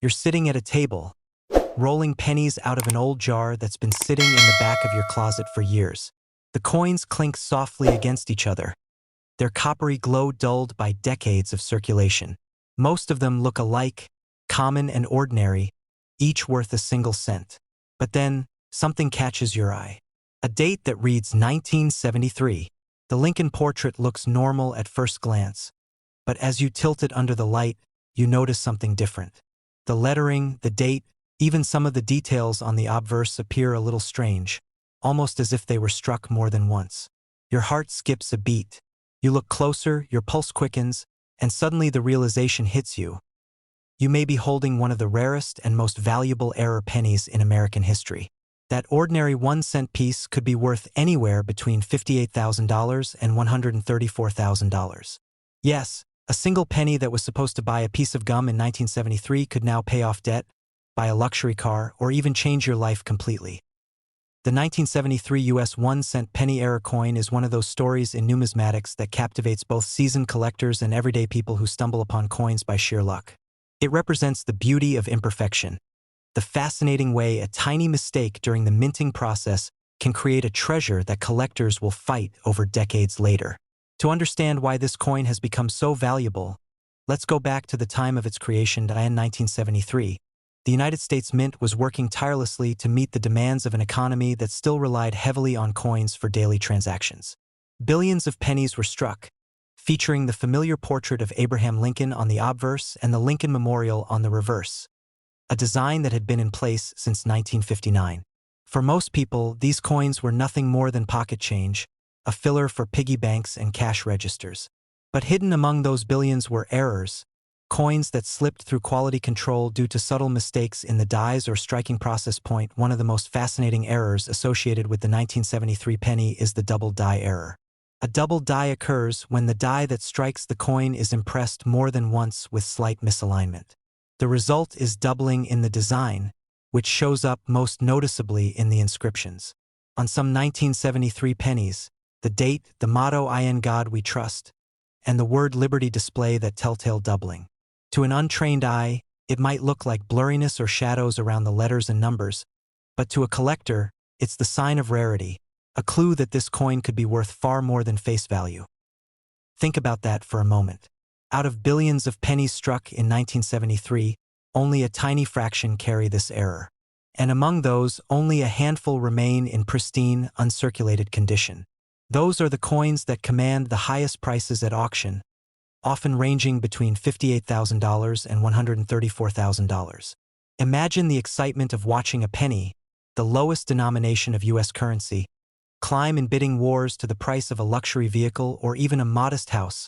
You're sitting at a table, rolling pennies out of an old jar that's been sitting in the back of your closet for years. The coins clink softly against each other, their coppery glow dulled by decades of circulation. Most of them look alike, common and ordinary, each worth a single cent. But then, something catches your eye. A date that reads 1973. The Lincoln portrait looks normal at first glance, but as you tilt it under the light, you notice something different. The lettering, the date, even some of the details on the obverse appear a little strange, almost as if they were struck more than once. Your heart skips a beat. You look closer, your pulse quickens, and suddenly the realization hits you. You may be holding one of the rarest and most valuable error pennies in American history. That ordinary 1-cent piece could be worth anywhere between $58,000 and $134,000. Yes, a single penny that was supposed to buy a piece of gum in 1973 could now pay off debt, buy a luxury car, or even change your life completely. The 1973 U.S. 1-cent penny error coin is one of those stories in numismatics that captivates both seasoned collectors and everyday people who stumble upon coins by sheer luck. It represents the beauty of imperfection, the fascinating way a tiny mistake during the minting process can create a treasure that collectors will fight over decades later. To understand why this coin has become so valuable, let's go back to the time of its creation in 1973. The United States Mint was working tirelessly to meet the demands of an economy that still relied heavily on coins for daily transactions. Billions of pennies were struck, featuring the familiar portrait of Abraham Lincoln on the obverse and the Lincoln Memorial on the reverse, a design that had been in place since 1959. For most people, these coins were nothing more than pocket change, a filler for piggy banks and cash registers. But hidden among those billions were errors, coins that slipped through quality control due to subtle mistakes in the dies or striking process point. One of the most fascinating errors associated with the 1973 penny is the double die error. A double die occurs when the die that strikes the coin is impressed more than once with slight misalignment. The result is doubling in the design, which shows up most noticeably in the inscriptions. On some 1973 pennies, the date, the motto "In God We Trust," and the word liberty display that telltale doubling. To an untrained eye, it might look like blurriness or shadows around the letters and numbers, but to a collector, it's the sign of rarity, a clue that this coin could be worth far more than face value. Think about that for a moment. Out of billions of pennies struck in 1973, only a tiny fraction carry this error. And among those, only a handful remain in pristine, uncirculated condition. Those are the coins that command the highest prices at auction, often ranging between $58,000 and $134,000. Imagine the excitement of watching a penny, the lowest denomination of U.S. currency, climb in bidding wars to the price of a luxury vehicle or even a modest house.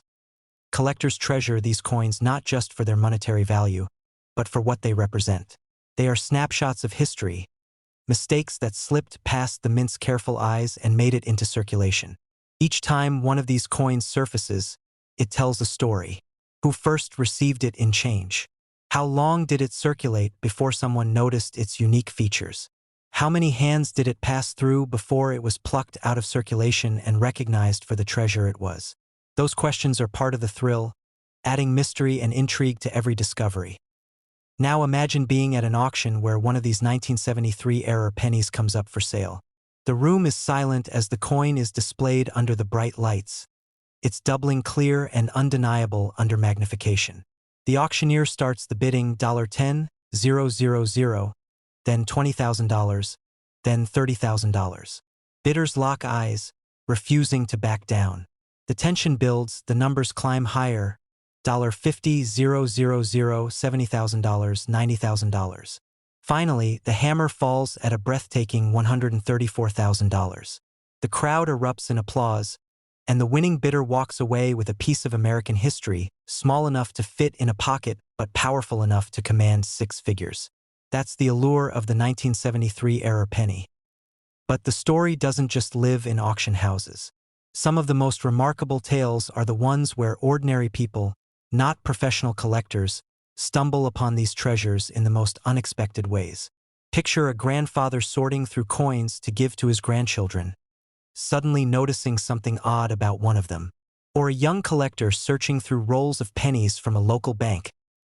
Collectors treasure these coins not just for their monetary value, but for what they represent. They are snapshots of history, mistakes that slipped past the mint's careful eyes and made it into circulation. Each time one of these coins surfaces, it tells a story. Who first received it in change? How long did it circulate before someone noticed its unique features? How many hands did it pass through before it was plucked out of circulation and recognized for the treasure it was? Those questions are part of the thrill, adding mystery and intrigue to every discovery. Now imagine being at an auction where one of these 1973 error pennies comes up for sale. The room is silent as the coin is displayed under the bright lights, its doubling clear and undeniable under magnification. The auctioneer starts the bidding $10,000, then $20,000, then $30,000. Bidders lock eyes, refusing to back down. The tension builds, the numbers climb higher, $50,000, $70,000, $90,000. Finally, the hammer falls at a breathtaking $134,000. The crowd erupts in applause, and the winning bidder walks away with a piece of American history, small enough to fit in a pocket but powerful enough to command six figures. That's the allure of the 1973 error penny. But the story doesn't just live in auction houses. Some of the most remarkable tales are the ones where ordinary people, not professional collectors, stumble upon these treasures in the most unexpected ways. Picture a grandfather sorting through coins to give to his grandchildren, suddenly noticing something odd about one of them. Or a young collector searching through rolls of pennies from a local bank,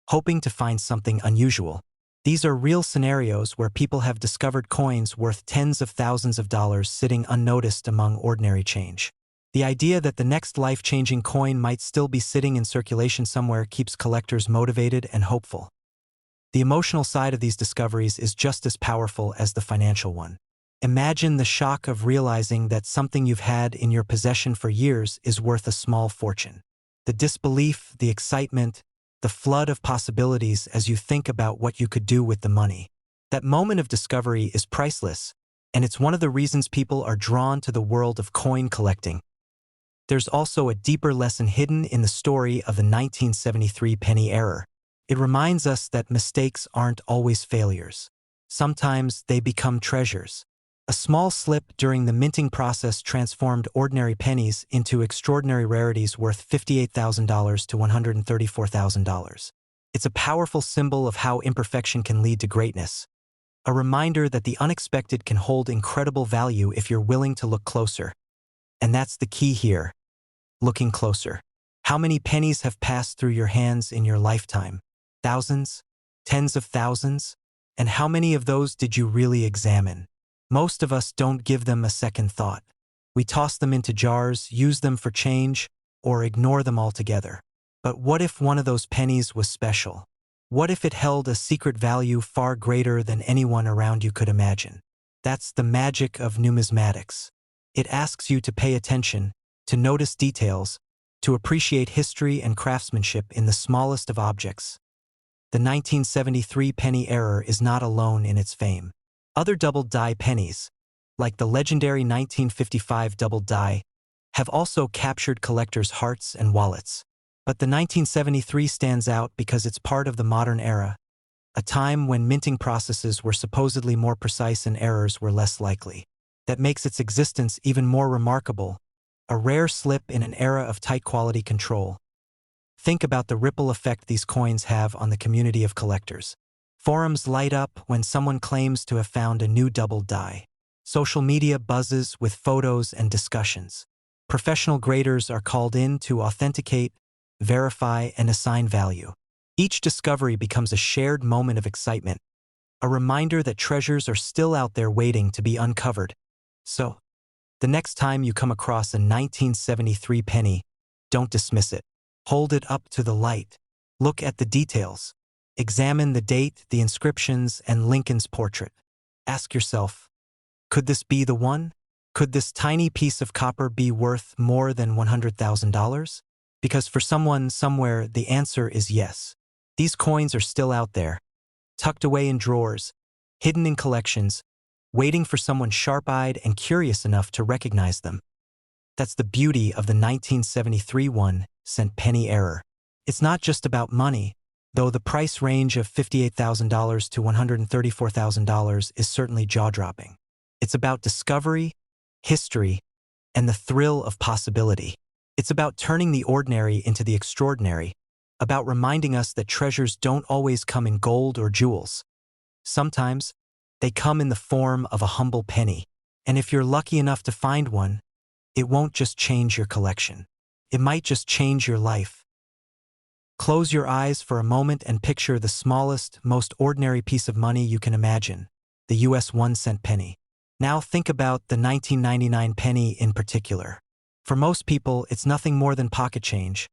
hoping to find something unusual. These are real scenarios where people have discovered coins worth tens of thousands of dollars sitting unnoticed among ordinary change. The idea that the next life-changing coin might still be sitting in circulation somewhere keeps collectors motivated and hopeful. The emotional side of these discoveries is just as powerful as the financial one. Imagine the shock of realizing that something you've had in your possession for years is worth a small fortune. The disbelief, the excitement, the flood of possibilities as you think about what you could do with the money. That moment of discovery is priceless, and it's one of the reasons people are drawn to the world of coin collecting. There's also a deeper lesson hidden in the story of the 1973 penny error. It reminds us that mistakes aren't always failures. Sometimes they become treasures. A small slip during the minting process transformed ordinary pennies into extraordinary rarities worth $58,000 to $134,000. It's a powerful symbol of how imperfection can lead to greatness. A reminder that the unexpected can hold incredible value if you're willing to look closer. And that's the key here. Looking closer. How many pennies have passed through your hands in your lifetime? Thousands? Tens of thousands? And how many of those did you really examine? Most of us don't give them a second thought. We toss them into jars, use them for change, or ignore them altogether. But what if one of those pennies was special? What if it held a secret value far greater than anyone around you could imagine? That's the magic of numismatics. It asks you to pay attention, to notice details, to appreciate history and craftsmanship in the smallest of objects. The 1973 penny error is not alone in its fame. Other doubled die pennies, like the legendary 1955 doubled die, have also captured collectors' hearts and wallets. But the 1973 stands out because it's part of the modern era, a time when minting processes were supposedly more precise and errors were less likely. That makes its existence even more remarkable, a rare slip in an era of tight quality control. Think about the ripple effect these coins have on the community of collectors. Forums light up when someone claims to have found a new doubled die. Social media buzzes with photos and discussions. Professional graders are called in to authenticate, verify, and assign value. Each discovery becomes a shared moment of excitement, a reminder that treasures are still out there waiting to be uncovered. So, the next time you come across a 1973 penny, don't dismiss it. Hold it up to the light. Look at the details. Examine the date, the inscriptions, and Lincoln's portrait. Ask yourself, could this be the one? Could this tiny piece of copper be worth more than $100,000? Because for someone somewhere, the answer is yes. These coins are still out there, tucked away in drawers, hidden in collections, waiting for someone sharp-eyed and curious enough to recognize them. That's the beauty of the 1973 1-cent penny error. It's not just about money, though the price range of $58,000 to $134,000 is certainly jaw-dropping. It's about discovery, history, and the thrill of possibility. It's about turning the ordinary into the extraordinary, about reminding us that treasures don't always come in gold or jewels. Sometimes, they come in the form of a humble penny. And if you're lucky enough to find one, it won't just change your collection. It might just change your life. Close your eyes for a moment and picture the smallest, most ordinary piece of money you can imagine, the US 1-cent penny. Now think about the 1999 penny in particular. For most people, it's nothing more than pocket change,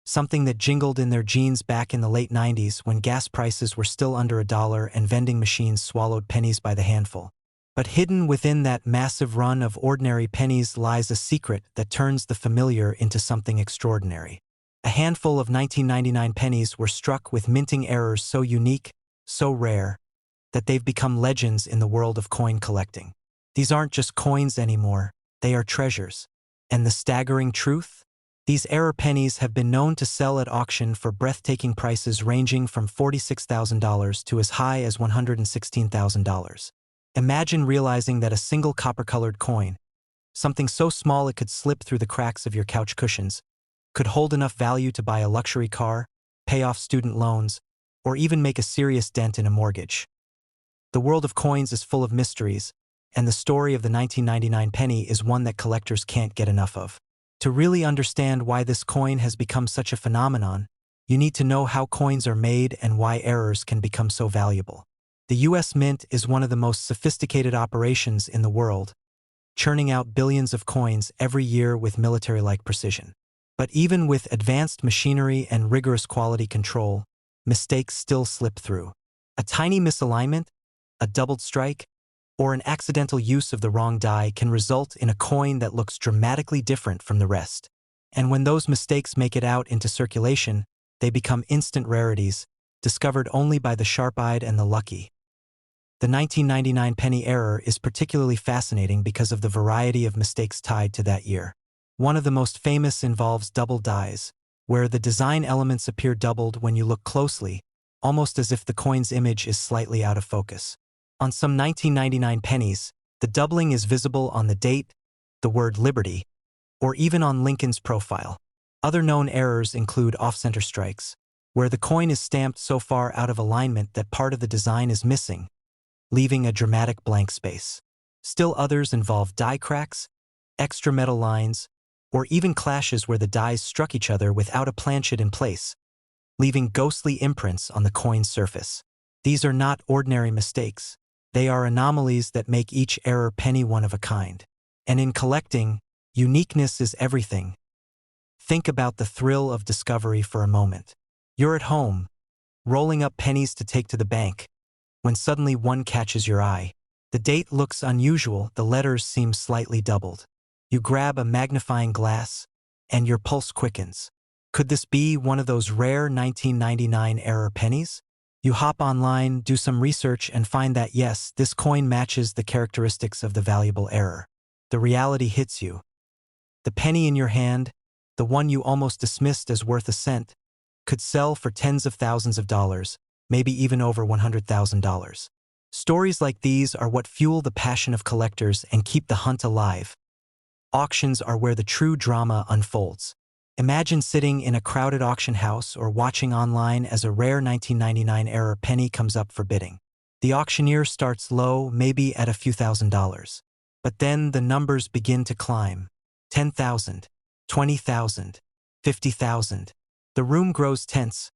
something that jingled in their jeans back in the late 90s when gas prices were still under $1 and vending machines swallowed pennies by the handful. But hidden within that massive run of ordinary pennies lies a secret that turns the familiar into something extraordinary. A handful of 1999 pennies were struck with minting errors so unique, so rare, that they've become legends in the world of coin collecting. These aren't just coins anymore, they are treasures. And the staggering truth? These error pennies have been known to sell at auction for breathtaking prices ranging from $46,000 to as high as $116,000. Imagine realizing that a single copper-colored coin, something so small it could slip through the cracks of your couch cushions, could hold enough value to buy a luxury car, pay off student loans, or even make a serious dent in a mortgage. The world of coins is full of mysteries, and the story of the 1999 penny is one that collectors can't get enough of. To really understand why this coin has become such a phenomenon, you need to know how coins are made and why errors can become so valuable. The US Mint is one of the most sophisticated operations in the world, churning out billions of coins every year with military-like precision. But even with advanced machinery and rigorous quality control, mistakes still slip through. A tiny misalignment, a doubled strike, or an accidental use of the wrong die can result in a coin that looks dramatically different from the rest. And when those mistakes make it out into circulation, they become instant rarities, discovered only by the sharp-eyed and the lucky. The 1999 penny error is particularly fascinating because of the variety of mistakes tied to that year. One of the most famous involves double dies, where the design elements appear doubled when you look closely, almost as if the coin's image is slightly out of focus. On some 1999 pennies, the doubling is visible on the date, the word Liberty, or even on Lincoln's profile. Other known errors include off-center strikes, where the coin is stamped so far out of alignment that part of the design is missing, leaving a dramatic blank space. Still others involve die cracks, extra metal lines, or even clashes where the dies struck each other without a planchet in place, leaving ghostly imprints on the coin's surface. These are not ordinary mistakes. They are anomalies that make each error penny one of a kind. And in collecting, uniqueness is everything. Think about the thrill of discovery for a moment. You're at home, rolling up pennies to take to the bank, when suddenly one catches your eye. The date looks unusual, the letters seem slightly doubled. You grab a magnifying glass, and your pulse quickens. Could this be one of those rare 1999 error pennies? You hop online, do some research, and find that yes, this coin matches the characteristics of the valuable error. The reality hits you. The penny in your hand, the one you almost dismissed as worth a cent, could sell for tens of thousands of dollars, maybe even over $100,000. Stories like these are what fuel the passion of collectors and keep the hunt alive. Auctions are where the true drama unfolds. Imagine sitting in a crowded auction house or watching online as a rare 1999 error penny comes up for bidding. The auctioneer starts low, maybe at a few $1,000s. But then the numbers begin to climb. 10,000, 20,000, 50,000. The room grows tense,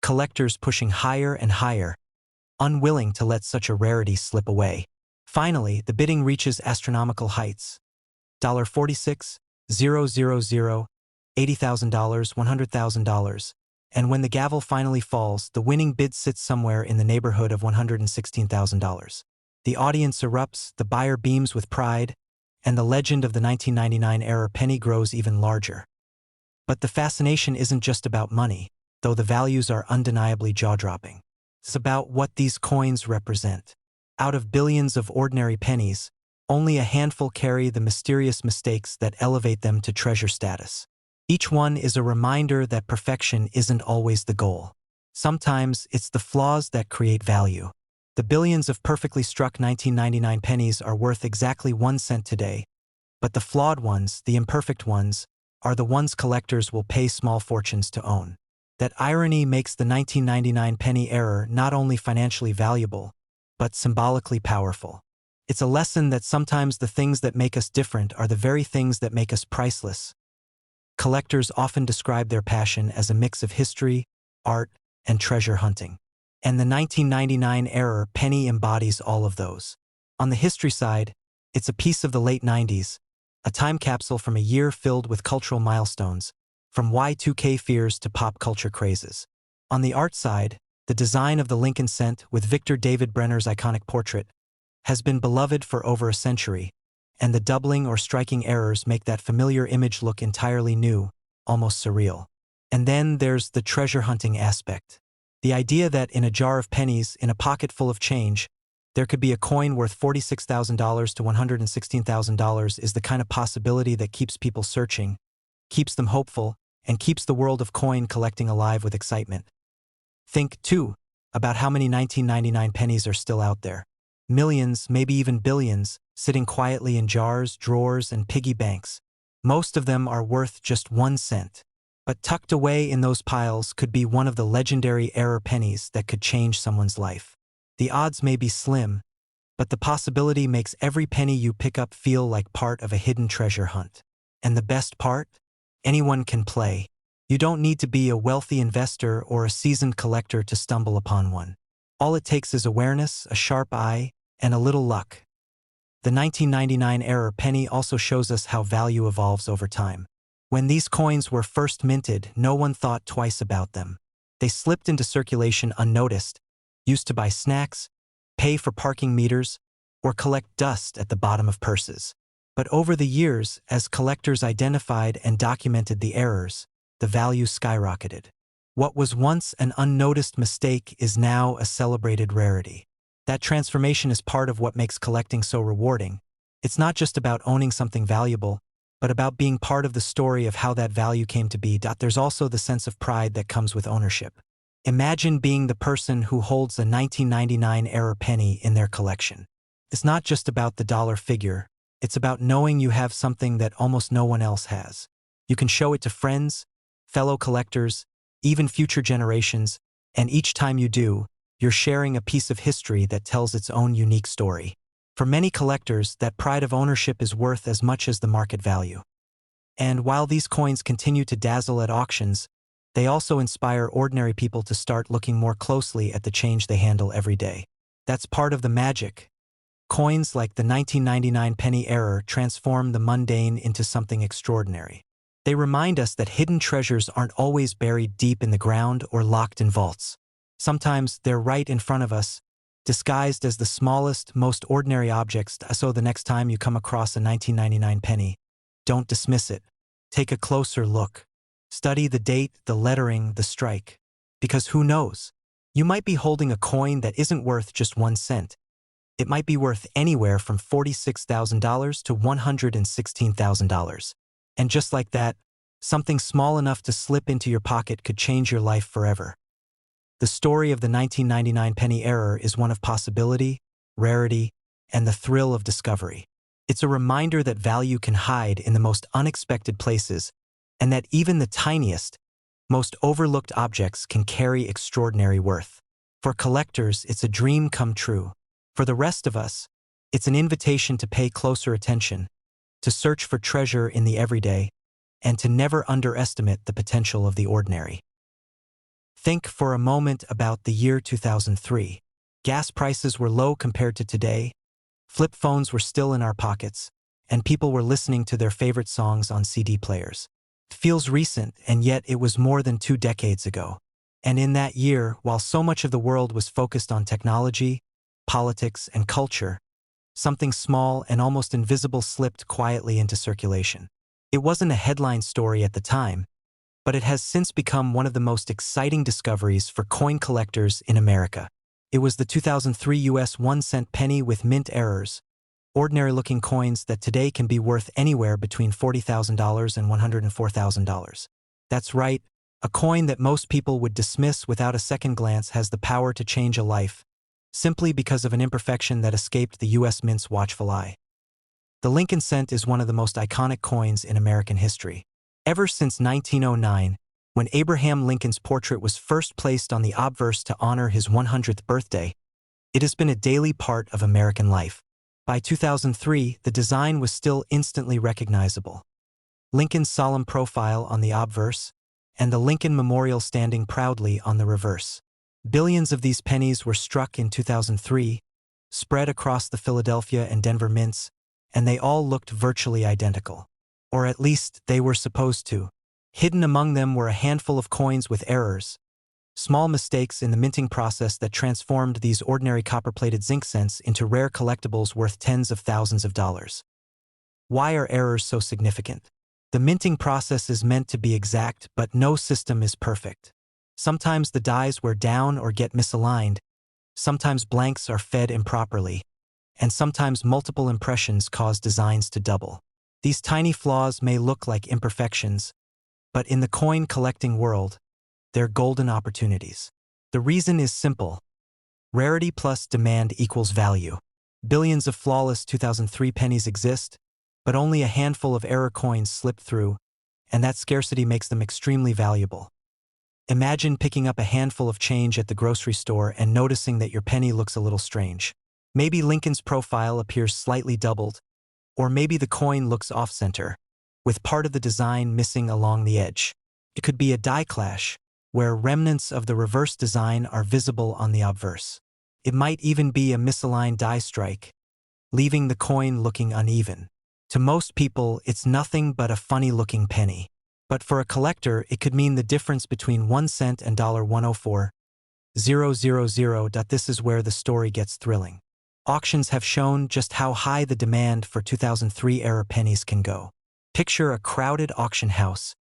collectors pushing higher and higher, unwilling to let such a rarity slip away. Finally, the bidding reaches astronomical heights. $46,000, $80,000, $100,000, and when the gavel finally falls, the winning bid sits somewhere in the neighborhood of $116,000. The audience erupts, the buyer beams with pride, and the legend of the 1999 error penny grows even larger. But the fascination isn't just about money, though the values are undeniably jaw-dropping. It's about what these coins represent. Out of billions of ordinary pennies, only a handful carry the mysterious mistakes that elevate them to treasure status. Each one is a reminder that perfection isn't always the goal. Sometimes it's the flaws that create value. The billions of perfectly struck 1999 pennies are worth exactly 1 cent today, but the flawed ones, the imperfect ones, are the ones collectors will pay small fortunes to own. That irony makes the 1999 penny error not only financially valuable, but symbolically powerful. It's a lesson that sometimes the things that make us different are the very things that make us priceless. Collectors often describe their passion as a mix of history, art, and treasure hunting. And the 1999 error penny embodies all of those. On the history side, it's a piece of the late 90s, a time capsule from a year filled with cultural milestones, from Y2K fears to pop culture crazes. On the art side, the design of the Lincoln cent with Victor David Brenner's iconic portrait has been beloved for over a century, and the doubling or striking errors make that familiar image look entirely new, almost surreal. And then there's the treasure hunting aspect. The idea that in a jar of pennies, in a pocket full of change, there could be a coin worth $46,000 to $116,000 is the kind of possibility that keeps people searching, keeps them hopeful, and keeps the world of coin collecting alive with excitement. Think, too, about how many 1999 pennies are still out there. Millions, maybe even billions, sitting quietly in jars, drawers, and piggy banks. Most of them are worth just 1 cent. But tucked away in those piles could be one of the legendary error pennies that could change someone's life. The odds may be slim, but the possibility makes every penny you pick up feel like part of a hidden treasure hunt. And the best part? Anyone can play. You don't need to be a wealthy investor or a seasoned collector to stumble upon one. All it takes is awareness, a sharp eye, and a little luck. The 1999 error penny also shows us how value evolves over time. When these coins were first minted, no one thought twice about them. They slipped into circulation unnoticed, used to buy snacks, pay for parking meters, or collect dust at the bottom of purses. But over the years, as collectors identified and documented the errors, the value skyrocketed. What was once an unnoticed mistake is now a celebrated rarity. That transformation is part of what makes collecting so rewarding. It's not just about owning something valuable, but about being part of the story of how that value came to be. There's also the sense of pride that comes with ownership. Imagine being the person who holds a 1999 error penny in their collection. It's not just about the dollar figure, it's about knowing you have something that almost no one else has. You can show it to friends, fellow collectors, even future generations, and each time you do, you're sharing a piece of history that tells its own unique story. For many collectors, that pride of ownership is worth as much as the market value. And while these coins continue to dazzle at auctions, they also inspire ordinary people to start looking more closely at the change they handle every day. That's part of the magic. Coins like the 1999 penny error transform the mundane into something extraordinary. They remind us that hidden treasures aren't always buried deep in the ground or locked in vaults. Sometimes they're right in front of us, disguised as the smallest, most ordinary objects. So the next time you come across a 1999 penny, don't dismiss it. Take a closer look. Study the date, the lettering, the strike. Because who knows? You might be holding a coin that isn't worth just 1 cent. It might be worth anywhere from $46,000 to $116,000. And just like that, something small enough to slip into your pocket could change your life forever. The story of the 1999 penny error is one of possibility, rarity, and the thrill of discovery. It's a reminder that value can hide in the most unexpected places, and that even the tiniest, most overlooked objects can carry extraordinary worth. For collectors, it's a dream come true. For the rest of us, it's an invitation to pay closer attention, to search for treasure in the everyday, and to never underestimate the potential of the ordinary. Think for a moment about the year 2003. Gas prices were low compared to today, flip phones were still in our pockets, and people were listening to their favorite songs on CD players. It feels recent, and yet it was more than 2 decades ago. And in that year, while so much of the world was focused on technology, politics, and culture, something small and almost invisible slipped quietly into circulation. It wasn't a headline story at the time, but it has since become one of the most exciting discoveries for coin collectors in America. It was the 2003 US 1-cent penny with mint errors, ordinary-looking coins that today can be worth anywhere between $40,000 and $104,000. That's right, a coin that most people would dismiss without a second glance has the power to change a life, simply because of an imperfection that escaped the US Mint's watchful eye. The Lincoln cent is one of the most iconic coins in American history. Ever since 1909, when Abraham Lincoln's portrait was first placed on the obverse to honor his 100th birthday, it has been a daily part of American life. By 2003, the design was still instantly recognizable. Lincoln's solemn profile on the obverse, and the Lincoln Memorial standing proudly on the reverse. Billions of these pennies were struck in 2003, spread across the Philadelphia and Denver mints, and they all looked virtually identical. Or at least they were supposed to. Hidden among them were a handful of coins with errors, small mistakes in the minting process that transformed these ordinary copper-plated zinc cents into rare collectibles worth tens of thousands of dollars. Why are errors so significant? The minting process is meant to be exact, but no system is perfect. Sometimes the dies wear down or get misaligned, sometimes blanks are fed improperly, and sometimes multiple impressions cause designs to double. These tiny flaws may look like imperfections, but in the coin collecting world, they're golden opportunities. The reason is simple. Rarity plus demand equals value. Billions of flawless 2003 pennies exist, but only a handful of error coins slip through, and that scarcity makes them extremely valuable. Imagine picking up a handful of change at the grocery store and noticing that your penny looks a little strange. Maybe Lincoln's profile appears slightly doubled, or maybe the coin looks off-center, with part of the design missing along the edge. It could be a die clash, where remnants of the reverse design are visible on the obverse. It might even be a misaligned die strike, leaving the coin looking uneven. To most people, it's nothing but a funny-looking penny. But for a collector, it could mean the difference between 1 cent and $104,000. This is where the story gets thrilling. Auctions have shown just how high the demand for 2003-era pennies can go. Picture a crowded auction house,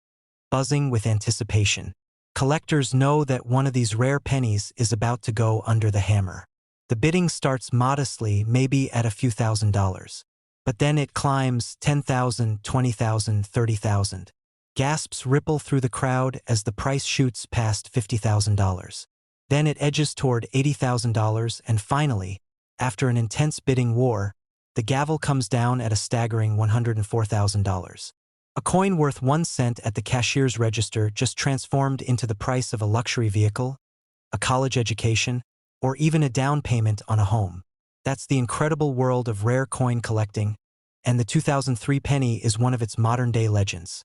buzzing with anticipation. Collectors know that one of these rare pennies is about to go under the hammer. The bidding starts modestly, maybe at a few $1,000s. But then it climbs $10,000, $20,000, $30,000. Gasps ripple through the crowd as the price shoots past $50,000. Then it edges toward $80,000, and finally, after an intense bidding war, the gavel comes down at a staggering $104,000. A coin worth 1 cent at the cashier's register just transformed into the price of a luxury vehicle, a college education, or even a down payment on a home. That's the incredible world of rare coin collecting, and the 2003 penny is one of its modern-day legends.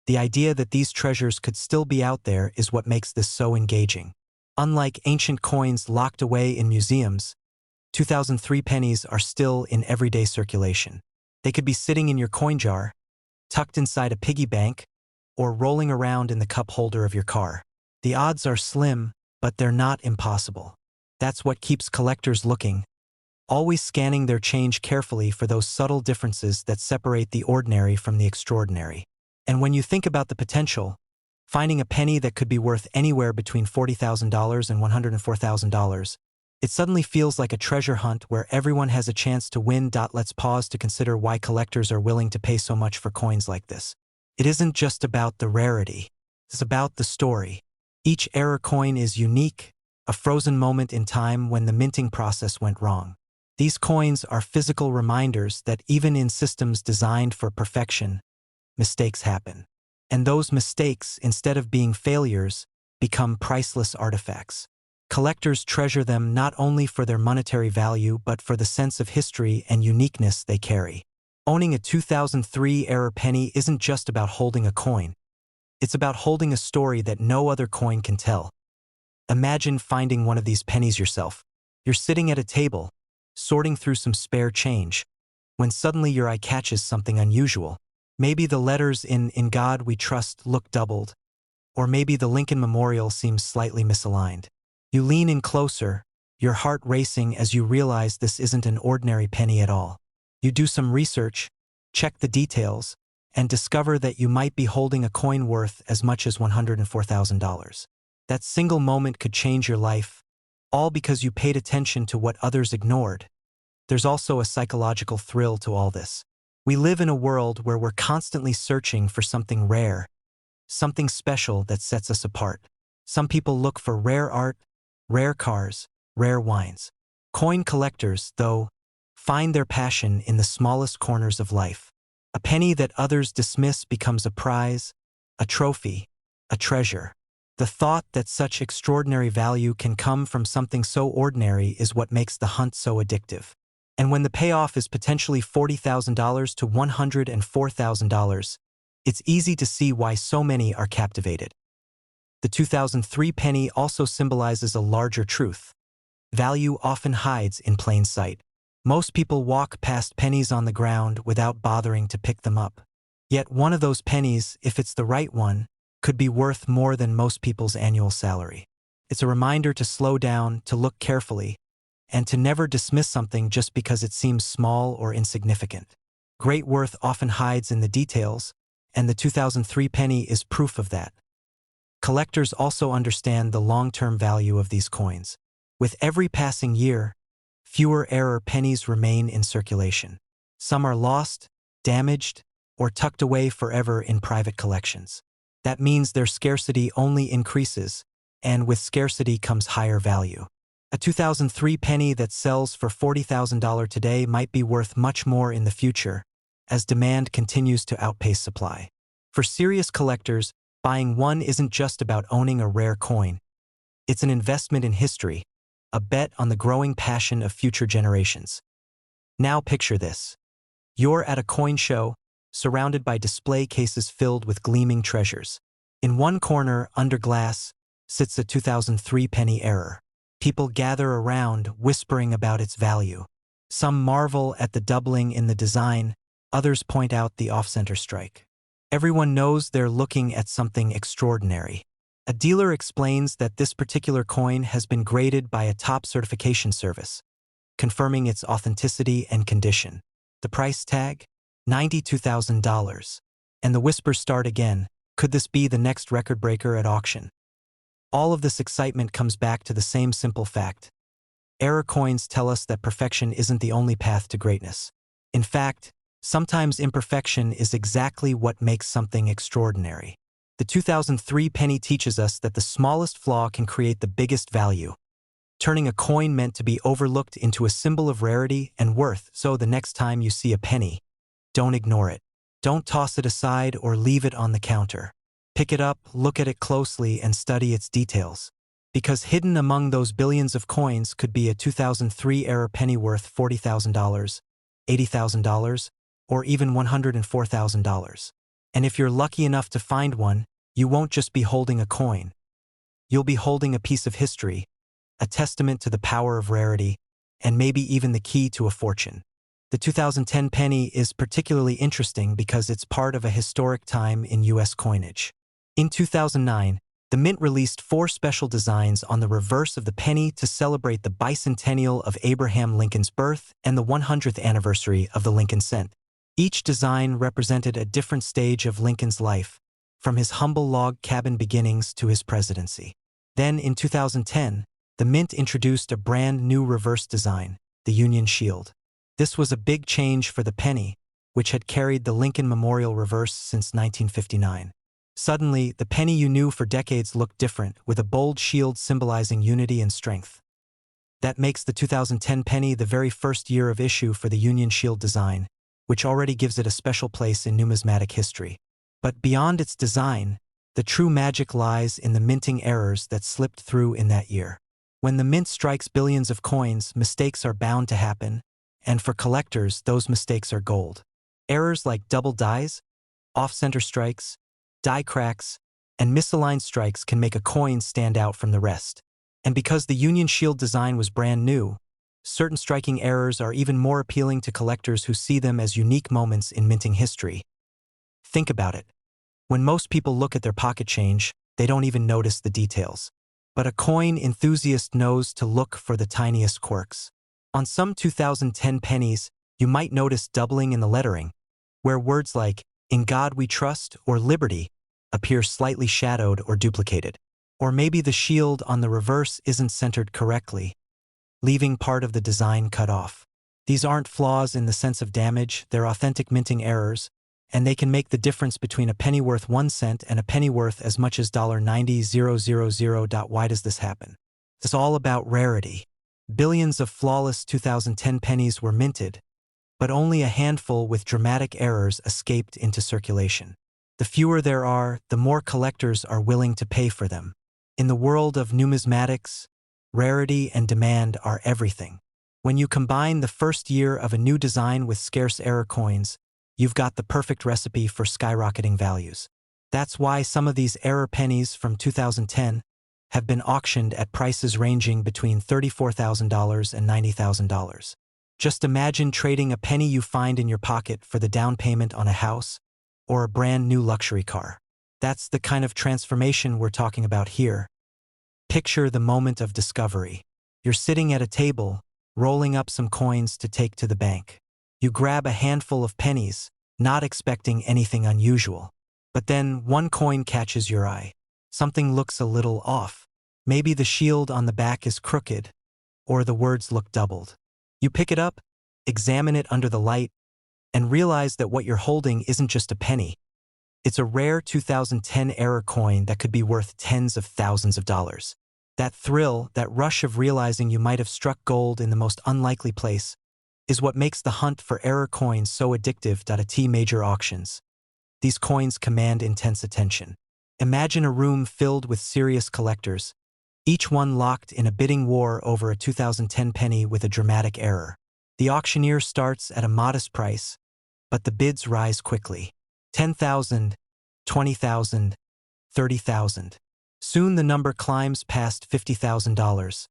The idea that these treasures could still be out there is what makes this so engaging. Unlike ancient coins locked away in museums, 2003 pennies are still in everyday circulation. They could be sitting in your coin jar, tucked inside a piggy bank, or rolling around in the cup holder of your car. The odds are slim, but they're not impossible. That's what keeps collectors looking, always scanning their change carefully for those subtle differences that separate the ordinary from the extraordinary. And when you think about the potential, finding a penny that could be worth anywhere between $40,000 and $104,000, it suddenly feels like a treasure hunt where everyone has a chance to win. Let's pause to consider why collectors are willing to pay so much for coins like this. It isn't just about the rarity, it's about the story. Each era coin is unique, a frozen moment in time when the minting process went wrong. These coins are physical reminders that even in systems designed for perfection, mistakes happen. And those mistakes, instead of being failures, become priceless artifacts. Collectors treasure them not only for their monetary value but for the sense of history and uniqueness they carry. Owning a 2003-era penny isn't just about holding a coin. It's about holding a story that no other coin can tell. Imagine finding one of these pennies yourself. You're sitting at a table, sorting through some spare change, when suddenly your eye catches something unusual. Maybe the letters "In God We Trust" look doubled, or maybe the Lincoln Memorial seems slightly misaligned. You lean in closer, your heart racing as you realize this isn't an ordinary penny at all. You do some research, check the details, and discover that you might be holding a coin worth as much as $104,000. That single moment could change your life, all because you paid attention to what others ignored. There's also a psychological thrill to all this. We live in a world where we're constantly searching for something rare, something special that sets us apart. Some people look for rare art, rare cars, rare wines. Coin collectors, though, find their passion in the smallest corners of life. A penny that others dismiss becomes a prize, a trophy, a treasure. The thought that such extraordinary value can come from something so ordinary is what makes the hunt so addictive. And when the payoff is potentially $40,000 to $104,000, it's easy to see why so many are captivated. The 2003 penny also symbolizes a larger truth. Value often hides in plain sight. Most people walk past pennies on the ground without bothering to pick them up. Yet one of those pennies, if it's the right one, could be worth more than most people's annual salary. It's a reminder to slow down, to look carefully, and to never dismiss something just because it seems small or insignificant. Great worth often hides in the details, and the 2003 penny is proof of that. Collectors also understand the long-term value of these coins. With every passing year, fewer rare pennies remain in circulation. Some are lost, damaged, or tucked away forever in private collections. That means their scarcity only increases, and with scarcity comes higher value. A 2003 penny that sells for $40,000 today might be worth much more in the future, as demand continues to outpace supply. For serious collectors, buying one isn't just about owning a rare coin. It's an investment in history, a bet on the growing passion of future generations. Now picture this. You're at a coin show, surrounded by display cases filled with gleaming treasures. In one corner, under glass, sits a 2003 penny error. People gather around, whispering about its value. Some marvel at the doubling in the design, others point out the off-center strike. Everyone knows they're looking at something extraordinary. A dealer explains that this particular coin has been graded by a top certification service, confirming its authenticity and condition. The price tag? $92,000. And the whispers start again. Could this be the next record breaker at auction? All of this excitement comes back to the same simple fact. Error coins tell us that perfection isn't the only path to greatness. In fact, sometimes imperfection is exactly what makes something extraordinary. The 2003 penny teaches us that the smallest flaw can create the biggest value, turning a coin meant to be overlooked into a symbol of rarity and worth. So the next time you see a penny, don't ignore it. Don't toss it aside or leave it on the counter. Pick it up, look at it closely, and study its details. Because hidden among those billions of coins could be a 2003 era penny worth $40,000, $80,000, or even $104,000. And if you're lucky enough to find one, you won't just be holding a coin. You'll be holding a piece of history, a testament to the power of rarity, and maybe even the key to a fortune. The 2010 penny is particularly interesting because it's part of a historic time in U.S. coinage. In 2009, the Mint released 4 special designs on the reverse of the penny to celebrate the bicentennial of Abraham Lincoln's birth and the 100th anniversary of the Lincoln cent. Each design represented a different stage of Lincoln's life, from his humble log cabin beginnings to his presidency. Then, in 2010, the Mint introduced a brand new reverse design, the Union Shield. This was a big change for the penny, which had carried the Lincoln Memorial reverse since 1959. Suddenly, the penny you knew for decades looked different, with a bold shield symbolizing unity and strength. That makes the 2010 penny the very first year of issue for the Union Shield design, which already gives it a special place in numismatic history. But beyond its design, the true magic lies in the minting errors that slipped through in that year. When the Mint strikes billions of coins, mistakes are bound to happen, and for collectors, those mistakes are gold. Errors like double dies, off-center strikes, die cracks, and misaligned strikes can make a coin stand out from the rest. And because the Union Shield design was brand new, certain striking errors are even more appealing to collectors who see them as unique moments in minting history. Think about it. When most people look at their pocket change, they don't even notice the details. But a coin enthusiast knows to look for the tiniest quirks. On some 2010 pennies, you might notice doubling in the lettering, where words like "In God We Trust" or "Liberty" appear slightly shadowed or duplicated. Or maybe the shield on the reverse isn't centered correctly, leaving part of the design cut off. These aren't flaws in the sense of damage, they're authentic minting errors, and they can make the difference between a penny worth 1 cent and a penny worth as much as $90,000. Why does this happen? It's all about rarity. Billions of flawless 2010 pennies were minted, but only a handful with dramatic errors escaped into circulation. The fewer there are, the more collectors are willing to pay for them. In the world of numismatics, rarity and demand are everything. When you combine the first year of a new design with scarce error coins, you've got the perfect recipe for skyrocketing values. That's why some of these error pennies from 2010 have been auctioned at prices ranging between $34,000 and $90,000. Just imagine trading a penny you find in your pocket for the down payment on a house or a brand new luxury car. That's the kind of transformation we're talking about here. Picture the moment of discovery. You're sitting at a table, rolling up some coins to take to the bank. You grab a handful of pennies, not expecting anything unusual. But then one coin catches your eye. Something looks a little off. Maybe the shield on the back is crooked, or the words look doubled. You pick it up, examine it under the light, and realize that what you're holding isn't just a penny. It's a rare 2010 error coin that could be worth tens of thousands of dollars. That thrill, that rush of realizing you might have struck gold in the most unlikely place, is what makes the hunt for error coins so addictive. At major auctions, these coins command intense attention. Imagine a room filled with serious collectors, each one locked in a bidding war over a 2010 penny with a dramatic error. The auctioneer starts at a modest price, but the bids rise quickly. $10,000, $20,000, $30,000. Soon the number climbs past $50,000,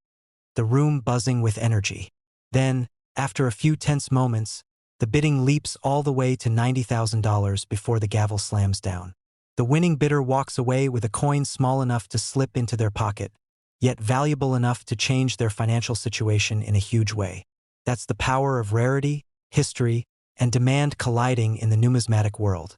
the room buzzing with energy. Then, after a few tense moments, the bidding leaps all the way to $90,000 before the gavel slams down. The winning bidder walks away with a coin small enough to slip into their pocket, yet valuable enough to change their financial situation in a huge way. That's the power of rarity, history, and demand colliding in the numismatic world.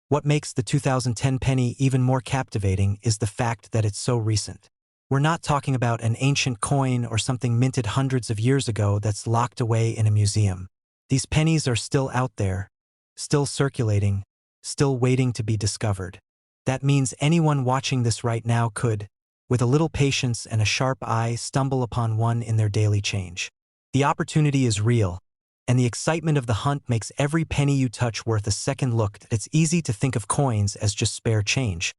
What makes the 2010 penny even more captivating is the fact that it's so recent. We're not talking about an ancient coin or something minted hundreds of years ago that's locked away in a museum. These pennies are still out there, still circulating, still waiting to be discovered. That means anyone watching this right now could, with a little patience and a sharp eye, stumble upon one in their daily change. The opportunity is real, and the excitement of the hunt makes every penny you touch worth a second look. It's easy to think of coins as just spare change,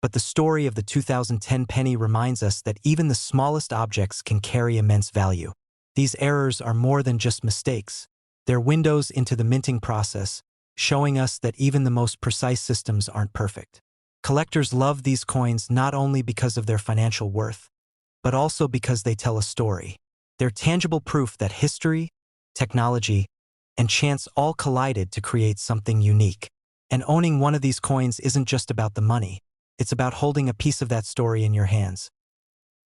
but the story of the 2010 penny reminds us that even the smallest objects can carry immense value. These errors are more than just mistakes. They're windows into the minting process, showing us that even the most precise systems aren't perfect. Collectors love these coins not only because of their financial worth, but also because they tell a story. They're tangible proof that history, technology, and chance all collided to create something unique. And owning one of these coins isn't just about the money. It's about holding a piece of that story in your hands.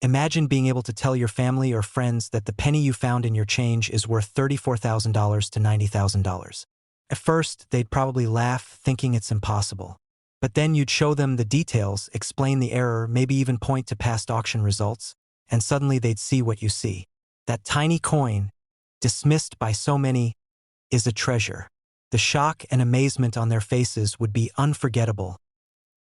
Imagine being able to tell your family or friends that the penny you found in your change is worth $34,000 to $90,000. At first, they'd probably laugh, thinking it's impossible. But then you'd show them the details, explain the error, maybe even point to past auction results, and suddenly they'd see what you see. That tiny coin, dismissed by so many, is a treasure. The shock and amazement on their faces would be unforgettable.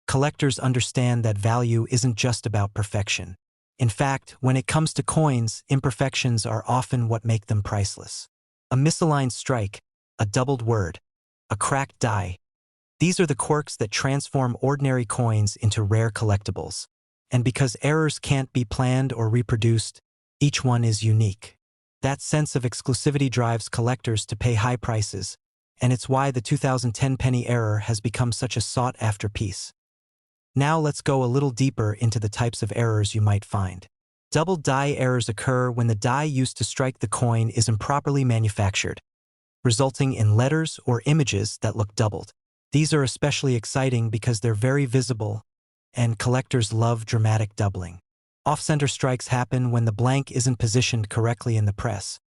Collectors understand that value isn't just about perfection. In fact, when it comes to coins, imperfections are often what make them priceless. A misaligned strike, a doubled word, a cracked die. These are the quirks that transform ordinary coins into rare collectibles. And because errors can't be planned or reproduced, each one is unique. That sense of exclusivity drives collectors to pay high prices, and it's why the 2010 penny error has become such a sought-after piece. Now let's go a little deeper into the types of errors you might find. Double die errors occur when the die used to strike the coin is improperly manufactured, resulting in letters or images that look doubled. These are especially exciting because they're very visible, and collectors love dramatic doubling. Off-center strikes happen when the blank isn't positioned correctly in the press,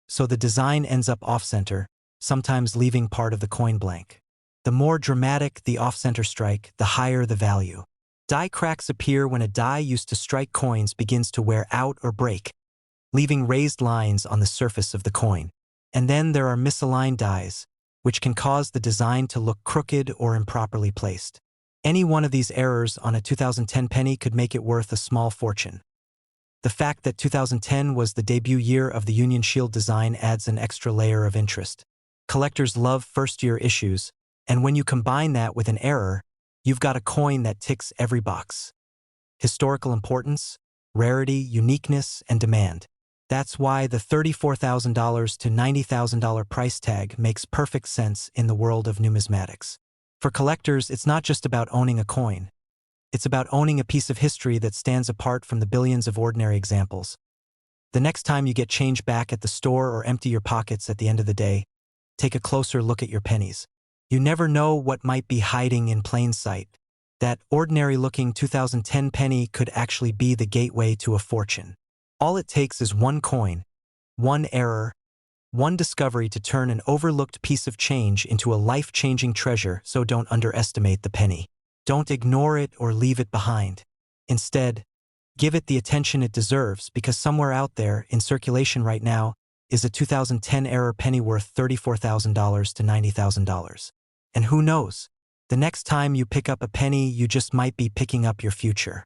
so the design ends up off-center, sometimes leaving part of the coin blank. The more dramatic the off-center strike, the higher the value. Die cracks appear when a die used to strike coins begins to wear out or break, leaving raised lines on the surface of the coin. And then there are misaligned dies, which can cause the design to look crooked or improperly placed. Any one of these errors on a 2010 penny could make it worth a small fortune. The fact that 2010 was the debut year of the Union Shield design adds an extra layer of interest. Collectors love first-year issues, and when you combine that with an error, you've got a coin that ticks every box. Historical importance, rarity, uniqueness, and demand. That's why the $34,000 to $90,000 price tag makes perfect sense in the world of numismatics. For collectors, it's not just about owning a coin. It's about owning a piece of history that stands apart from the billions of ordinary examples. The next time you get change back at the store or empty your pockets at the end of the day, take a closer look at your pennies. You never know what might be hiding in plain sight. That ordinary-looking 2010 penny could actually be the gateway to a fortune. All it takes is one coin, one error, one discovery to turn an overlooked piece of change into a life-changing treasure, so don't underestimate the penny. Don't ignore it or leave it behind. Instead, give it the attention it deserves, because somewhere out there, in circulation right now, is a 2010 error penny worth $34,000 to $90,000. And who knows? The next time you pick up a penny, you just might be picking up your future.